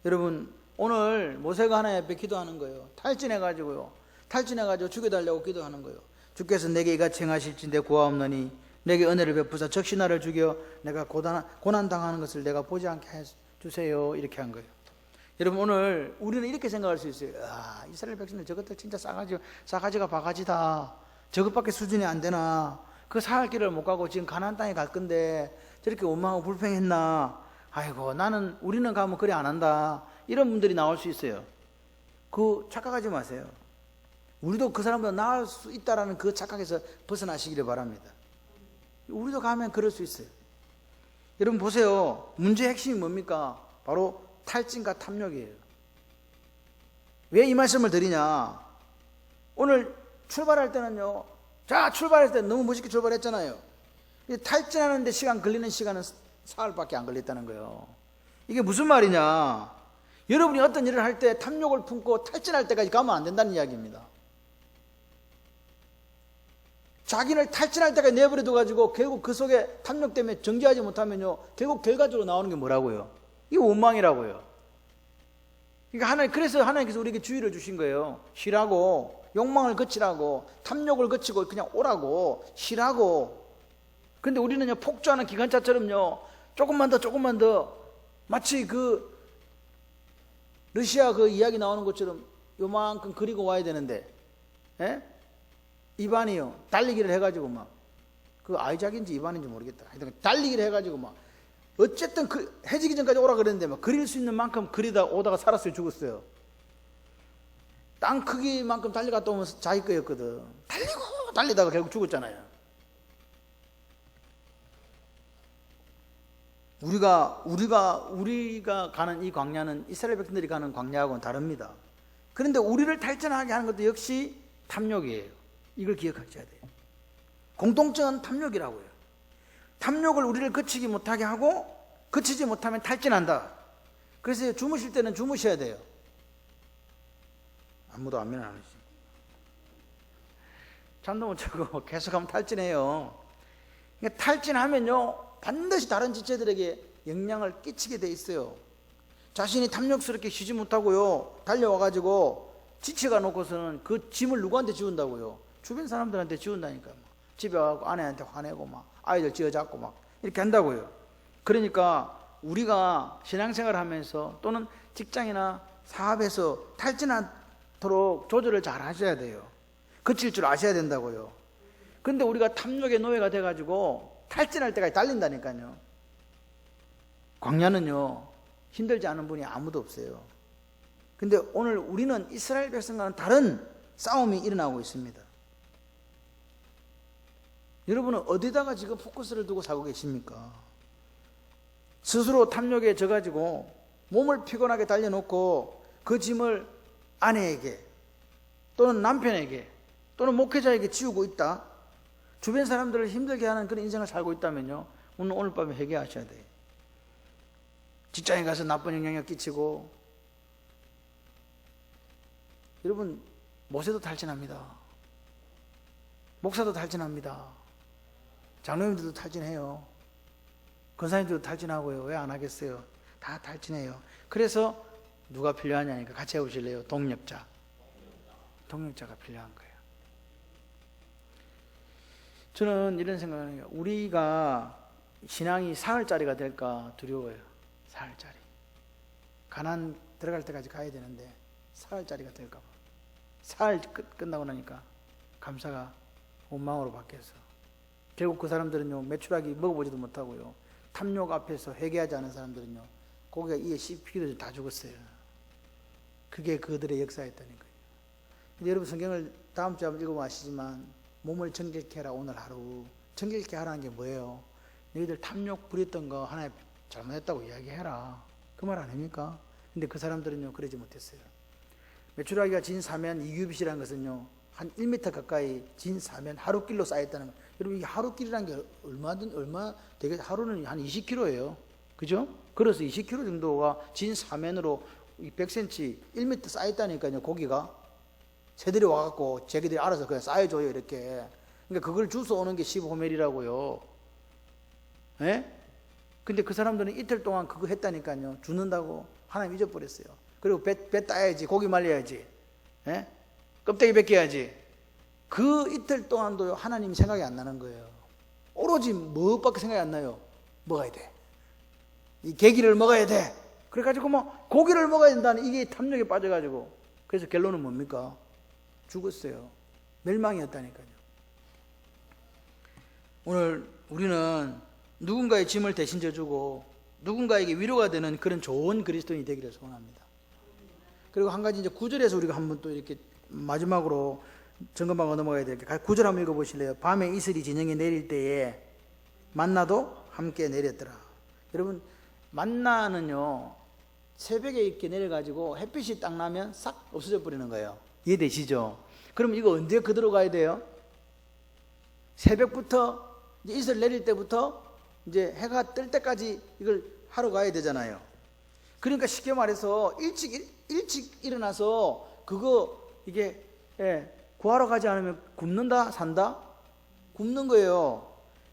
여러분 오늘 모세가 하나님 앞에 기도하는 거예요. 탈진해가지고 죽여달라고 기도하는 거예요. 주께서 내게 이같이 행하실지 내 구하옵노니 내게 은혜를 베푸사 적신하를 죽여 내가 고난당하는 것을 내가 보지 않게 해주세요. 이렇게 한 거예요. 여러분 오늘 우리는 이렇게 생각할 수 있어요. 이스라엘 백성들 저것들 진짜 싸가지가 바가지다. 저것밖에 수준이 안 되나. 그 사할 길을 못 가고 지금 가나안 땅에 갈 건데 저렇게 원망하고 불평했나. 아이고 우리는 가면 그래 안 한다. 이런 분들이 나올 수 있어요. 그 착각하지 마세요. 우리도 그 사람보다 나을 수 있다라는 그 착각에서 벗어나시기를 바랍니다. 우리도 가면 그럴 수 있어요. 여러분 보세요. 문제의 핵심이 뭡니까? 바로 탈진과 탐욕이에요. 왜 이 말씀을 드리냐? 오늘 출발할 때는요. 출발할 때 너무 멋있게 출발했잖아요. 탈진하는데 걸리는 시간은 사흘밖에 안 걸렸다는 거예요. 이게 무슨 말이냐? 여러분이 어떤 일을 할 때 탐욕을 품고 탈진할 때까지 가면 안 된다는 이야기입니다. 자기를 탈진할 때까지 내버려 둬가지고 결국 그 속에 탐욕 때문에 정지하지 못하면요. 결국 결과적으로 나오는 게 뭐라고요? 이게 원망이라고요. 그러니까 그래서 하나님께서 우리에게 주의를 주신 거예요. 쉬라고, 욕망을 거치라고, 탐욕을 거치고 그냥 오라고, 쉬라고. 근데 우리는요, 폭주하는 기관차처럼요, 조금만 더, 마치 러시아 그 이야기 나오는 것처럼 요만큼 그리고 와야 되는데, 이반이요, 달리기를 해가지고 아이작인지 이반인지 모르겠다. 하여튼 달리기를 해가지고 어쨌든 해지기 전까지 오라 그랬는데 그릴 수 있는 만큼 오다가 살았어요. 죽었어요. 땅 크기만큼 달려갔다 오면 자기 거였거든. 달리다가 결국 죽었잖아요. 우리가 가는 이 광야는 이스라엘 백성들이 가는 광야하고는 다릅니다. 그런데 우리를 탈진하게 하는 것도 역시 탐욕이에요. 이걸 기억하셔야 돼요. 공통점은 탐욕이라고요. 탐욕을 우리를 거치지 못하게 하고 거치지 못하면 탈진한다. 그래서 주무실 때는 주무셔야 돼요. 아무도 아멘 안 하시죠. 잠도 못 자고 계속하면 탈진해요. 그러니까 탈진하면요 반드시 다른 지체들에게 영향을 끼치게 돼 있어요. 자신이 탐욕스럽게 쉬지 못하고요 달려와가지고 지쳐가 놓고서는 그 짐을 누구한테 지운다고요? 주변 사람들한테 지운다니까요. 집에 와서 아내한테 화내고 아이들 쥐어잡고 이렇게 한다고요. 그러니까 우리가 신앙생활을 하면서 또는 직장이나 사업에서 탈진하도록 조절을 잘 하셔야 돼요. 그칠 줄 아셔야 된다고요. 근데 우리가 탐욕의 노예가 돼가지고 탈진할 때까지 달린다니까요. 광야는요 힘들지 않은 분이 아무도 없어요. 근데 오늘 우리는 이스라엘 백성과는 다른 싸움이 일어나고 있습니다. 여러분은 어디다가 지금 포커스를 두고 살고 계십니까? 스스로 탐욕에 져가지고 몸을 피곤하게 달려놓고 그 짐을 아내에게 또는 남편에게 또는 목회자에게 지우고 있다. 주변 사람들을 힘들게 하는 그런 인생을 살고 있다면요 오늘 밤에 회개하셔야 돼요. 직장에 가서 나쁜 영향을 끼치고 여러분 모세도 탈진합니다. 목사도 탈진합니다. 장로님들도 탈진해요. 권사님들도 탈진하고요. 왜 안 하겠어요? 다 탈진해요. 그래서 누가 필요하냐니까 같이 해보실래요? 동력자가 필요한 거예요. 저는 이런 생각을 해요. 우리가 신앙이 사흘짜리가 될까 두려워요. 사흘짜리. 가나안 들어갈 때까지 가야 되는데 사흘짜리가 될까 봐. 사흘 끝나고 나니까 감사가 원망으로 바뀌어서 결국 그 사람들은요 매출하기 먹어보지도 못하고요 탐욕 앞에서 회개하지 않은 사람들은요 고기가 이에 씹히기도 다 죽었어요. 그게 그들의 역사였다는 거예요. 근데 여러분 성경을 다음 주에 한번 읽어보면 아시지만 몸을 정결케 하라 오늘 하루. 정결케 하라는 게 뭐예요? 너희들 탐욕 부렸던 거 하나님 잘못했다고 이야기해라. 그 말 아닙니까? 근데 그 사람들은요 그러지 못했어요. 메추라기가 진 사면 이규빗이라는 것은요 한 1m 가까이 진 사면 하루길로 쌓였다는 거. 여러분 이 하루길이라는 게 얼마 되게 하루는 한 20km예요. 그죠? 그래서 20km 정도가 진 사면으로 100cm 1m 쌓였다니까요. 고기가 새들이 와갖고 자기들이 알아서 그냥 쌓여줘요 이렇게. 그러니까 그걸 주워 오는 게 15멜이라고요. 예? 근데 그 사람들은 이틀 동안 그거 했다니까요. 죽는다고 하나님 잊어버렸어요. 그리고 배 따야지, 고기 말려야지, 예? 껍데기 벗겨야지. 그 이틀 동안도 하나님 생각이 안 나는 거예요. 오로지 뭐밖에 생각이 안 나요? 먹어야 돼. 이 개기를 먹어야 돼. 그래가지고 뭐 고기를 먹어야 된다는 이게 탐욕에 빠져가지고. 그래서 결론은 뭡니까? 죽었어요. 멸망이었다니까요. 오늘 우리는 누군가의 짐을 대신 져주고 누군가에게 위로가 되는 그런 좋은 그리스도인이 되기를 소원합니다. 그리고 한 가지 이제 9절에서 우리가 한번 또 이렇게 마지막으로 점검하고 넘어가야 될 게 9절 한번 읽어보실래요? 밤에 이슬이 진영에 내릴 때에 만나도 함께 내렸더라. 여러분 만나는요 새벽에 이렇게 내려가지고 햇빛이 딱 나면 싹 없어져 버리는 거예요. 이해되시죠? 그럼 이거 언제 그대로 가야 돼요? 새벽부터 이제 이슬 내릴 때부터 이제 해가 뜰 때까지 이걸 하러 가야 되잖아요. 그러니까 쉽게 말해서 일찍 일어나서 그거 이게 구하러 가지 않으면 굶는다 산다? 굶는 거예요.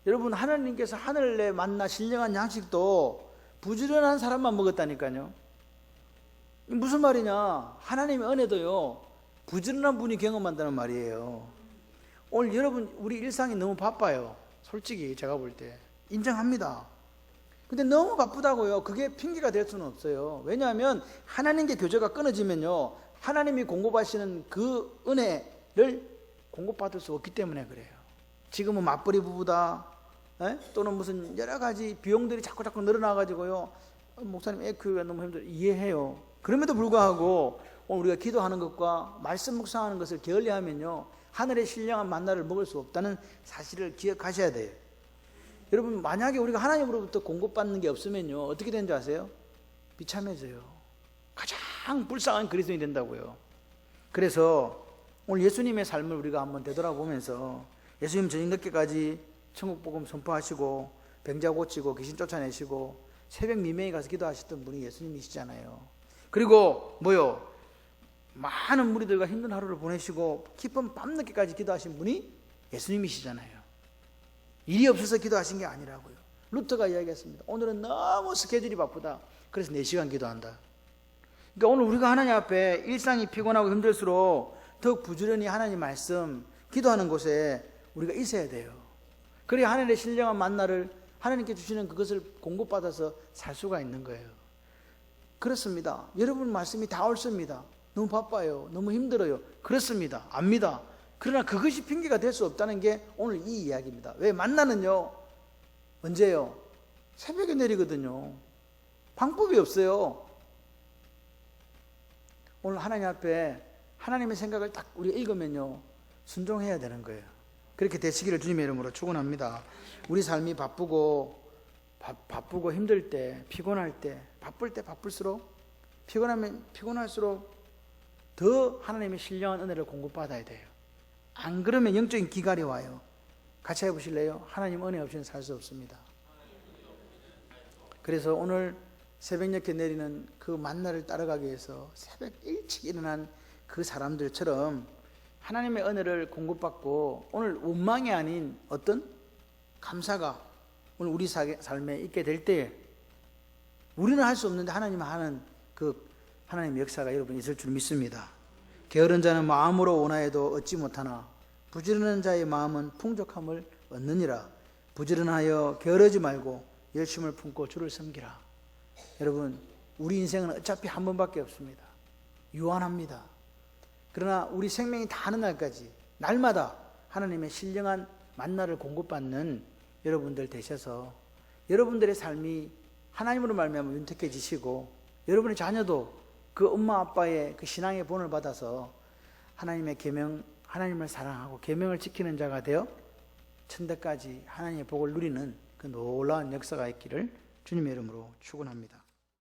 여러분 하나님께서 하늘 내 만나 신령한 양식도 부지런한 사람만 먹었다니까요. 무슨 말이냐? 하나님의 은혜도요 부지런한 분이 경험한다는 말이에요. 오늘 여러분 우리 일상이 너무 바빠요. 솔직히 제가 볼 때 인정합니다. 근데 너무 바쁘다고요 그게 핑계가 될 수는 없어요. 왜냐하면 하나님께 교제가 끊어지면요 하나님이 공급하시는 그 은혜를 공급받을 수 없기 때문에 그래요. 지금은 맞벌이 부부다 또는 무슨 여러 가지 비용들이 자꾸 늘어나가지고요 목사님 애 키우기가 너무 힘들어 이해해요. 그럼에도 불구하고 오늘 우리가 기도하는 것과 말씀 묵상하는 것을 게을리하면요 하늘의 신령한 만나를 먹을 수 없다는 사실을 기억하셔야 돼요. 여러분 만약에 우리가 하나님으로부터 공급받는 게 없으면요 어떻게 되는 줄 아세요? 비참해져요. 가장 불쌍한 그리스도인이 된다고요. 그래서 오늘 예수님의 삶을 우리가 한번 되돌아보면서 예수님 저녁 늦게까지 천국 복음 선포하시고 병자 고치고 귀신 쫓아내시고 새벽 미명에 가서 기도하셨던 분이 예수님이시잖아요. 그리고 뭐요? 많은 무리들과 힘든 하루를 보내시고 깊은 밤늦게까지 기도하신 분이 예수님이시잖아요. 일이 없어서 기도하신 게 아니라고요. 루터가 이야기했습니다. 오늘은 너무 스케줄이 바쁘다. 그래서 4시간 기도한다. 그러니까 오늘 우리가 하나님 앞에 일상이 피곤하고 힘들수록 더욱 부지런히 하나님 말씀 기도하는 곳에 우리가 있어야 돼요. 그래야 하나님의 신령한 만나를 하나님께 주시는 그것을 공급받아서 살 수가 있는 거예요. 그렇습니다. 여러분 말씀이 다 옳습니다. 너무 바빠요. 너무 힘들어요. 그렇습니다. 압니다. 그러나 그것이 핑계가 될 수 없다는 게 오늘 이 이야기입니다. 왜? 만나는요 언제요? 새벽에 내리거든요. 방법이 없어요. 오늘 하나님 앞에 하나님의 생각을 딱 우리가 읽으면요 순종해야 되는 거예요. 그렇게 되시기를 주님의 이름으로 축원합니다. 우리 삶이 바쁘고 힘들 때, 피곤할 때, 바쁠 때 바쁠수록, 피곤하면 피곤할수록 더 하나님의 신령한 은혜를 공급받아야 돼요. 안 그러면 영적인 기갈이 와요. 같이 해보실래요? 하나님 은혜 없이는 살 수 없습니다. 그래서 오늘 새벽녘에 내리는 그 만나를 따라가기 위해서 새벽 일찍 일어난 그 사람들처럼 하나님의 은혜를 공급받고 오늘 원망이 아닌 어떤 감사가 오늘 우리 삶에 있게 될 때 우리는 할 수 없는데 하나님은 하는 그 하나님의 역사가 여러분 있을 줄 믿습니다. 게으른 자는 마음으로 원하여도 얻지 못하나 부지런한 자의 마음은 풍족함을 얻느니라. 부지런하여 게으르지 말고 열심을 품고 주를 섬기라. 여러분 우리 인생은 어차피 한 번밖에 없습니다. 유한합니다. 그러나 우리 생명이 다하는 날까지 날마다 하나님의 신령한 만나를 공급받는 여러분들 되셔서 여러분들의 삶이 하나님으로 말미암아 윤택해지시고 여러분의 자녀도 그 엄마 아빠의 그 신앙의 본을 받아서 하나님의 계명 하나님을 사랑하고 계명을 지키는 자가 되어 천대까지 하나님의 복을 누리는 그 놀라운 역사가 있기를 주님의 이름으로 축원합니다.